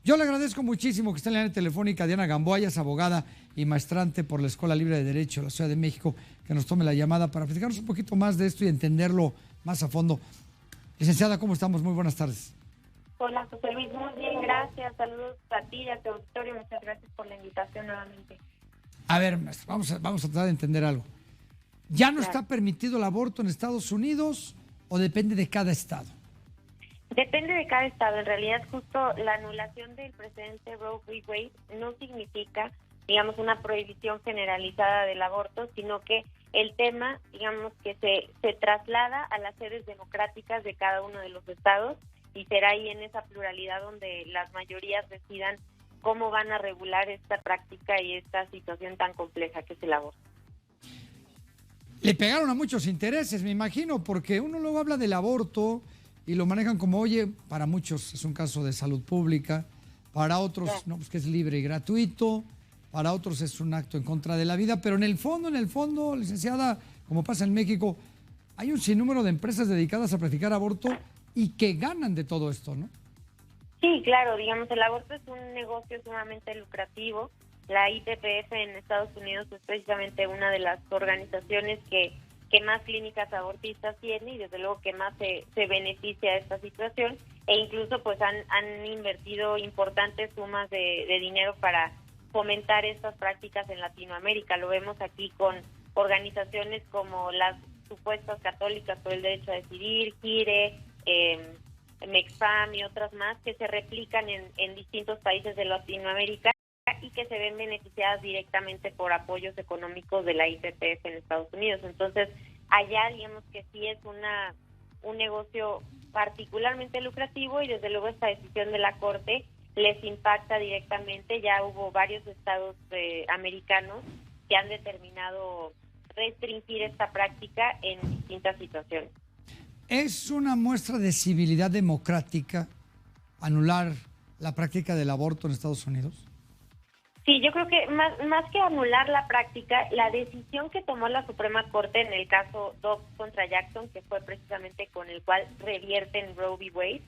Yo le agradezco muchísimo que esté en la línea telefónica Diana Gamboa, ella es abogada y maestrante por la Escuela Libre de Derecho de la Ciudad de México, que nos tome la llamada para platicarnos un poquito más de esto y entenderlo más a fondo. Licenciada, ¿cómo estamos? Muy buenas tardes. Hola, José Luis, muy bien, gracias. Saludos a ti y a tu auditorio. Muchas gracias por la invitación nuevamente. A ver, maestro, vamos a tratar de entender algo. ¿Ya no Claro. está permitido el aborto en Estados Unidos o depende de cada estado? Depende de cada estado. En realidad, justo la anulación del precedente Roe v. Wade no significa, digamos, una prohibición generalizada del aborto, sino que el tema, digamos, que se traslada a las sedes democráticas de cada uno de los estados y será ahí en esa pluralidad donde las mayorías decidan cómo van a regular esta práctica y esta situación tan compleja que es el aborto. Le pegaron a muchos intereses, me imagino, porque uno luego habla del aborto y lo manejan como, oye, para muchos es un caso de salud pública, para otros, Claro. no, pues que es libre y gratuito, para otros es un acto en contra de la vida, pero en el fondo, licenciada, como pasa en México, hay un sinnúmero de empresas dedicadas a practicar aborto y que ganan de todo esto, ¿no? Sí, claro, digamos, el aborto es un negocio sumamente lucrativo. La IPPF en Estados Unidos es precisamente una de las organizaciones que más clínicas abortistas tiene y desde luego que más se beneficia de esta situación, e incluso pues han invertido importantes sumas de dinero para fomentar estas prácticas en Latinoamérica. Lo vemos aquí con organizaciones como las supuestas católicas por el derecho a decidir, GIRE, MEXFAM y otras más que se replican en distintos países de Latinoamérica y que se ven beneficiadas directamente por apoyos económicos de la IPPF en Estados Unidos. Entonces, allá digamos que sí es un negocio particularmente lucrativo y desde luego esta decisión de la Corte les impacta directamente. Ya hubo varios estados americanos que han determinado restringir esta práctica en distintas situaciones. ¿Es una muestra de civilidad democrática anular la práctica del aborto en Estados Unidos? Sí, yo creo que más que anular la práctica, la decisión que tomó la Suprema Corte en el caso Dobbs contra Jackson, que fue precisamente con el cual revierten Roe v. Wade,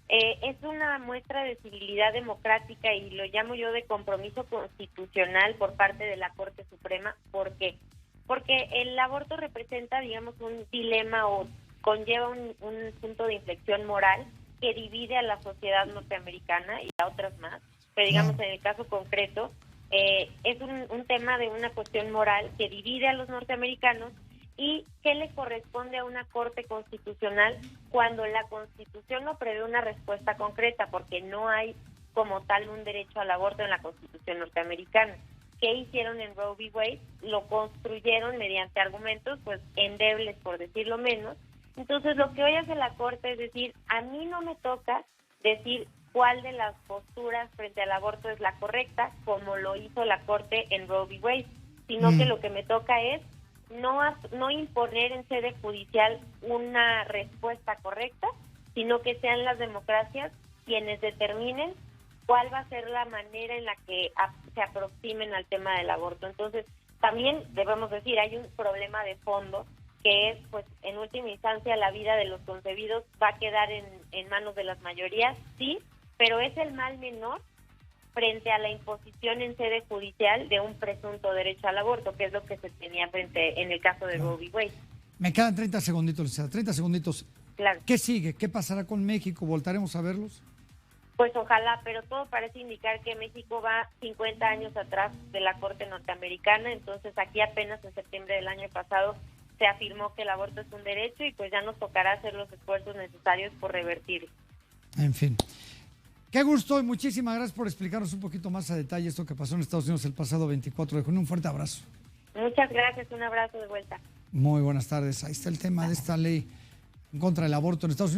es una muestra de civilidad democrática y lo llamo yo de compromiso constitucional por parte de la Corte Suprema. ¿Por qué? Porque el aborto representa, digamos, un dilema o conlleva un punto de inflexión moral que divide a la sociedad norteamericana y a otras más. Pero digamos, en el caso concreto, es un tema de una cuestión moral que divide a los norteamericanos y que le corresponde a una corte constitucional cuando la Constitución no prevé una respuesta concreta, porque no hay como tal un derecho al aborto en la Constitución norteamericana. ¿Qué hicieron en Roe v. Wade? Lo construyeron mediante argumentos pues endebles, por decirlo menos. Entonces, lo que hoy hace la Corte es decir, a mí no me toca decir cuál de las posturas frente al aborto es la correcta, como lo hizo la Corte en Roe v. Wade, sino que lo que me toca es no imponer en sede judicial una respuesta correcta, sino que sean las democracias quienes determinen cuál va a ser la manera en la que se aproximen al tema del aborto. Entonces, también debemos decir, hay un problema de fondo, que es, pues, en última instancia, la vida de los concebidos va a quedar en manos de las mayorías, sí, pero es el mal menor frente a la imposición en sede judicial de un presunto derecho al aborto, que es lo que se tenía frente en el caso de Roe v. Wade. Me quedan 30 segunditos, licenciada, 30 segunditos. Claro. ¿Qué sigue? ¿Qué pasará con México? ¿Voltaremos a verlos? Pues ojalá, pero todo parece indicar que México va 50 años atrás de la Corte norteamericana. Entonces aquí apenas en septiembre del año pasado se afirmó que el aborto es un derecho y pues ya nos tocará hacer los esfuerzos necesarios por revertirlo. En fin. Qué gusto y muchísimas gracias por explicarnos un poquito más a detalle esto que pasó en Estados Unidos el pasado 24 de junio. Un fuerte abrazo. Muchas gracias, un abrazo de vuelta. Muy buenas tardes. Ahí está el tema de esta ley en contra del aborto en Estados Unidos.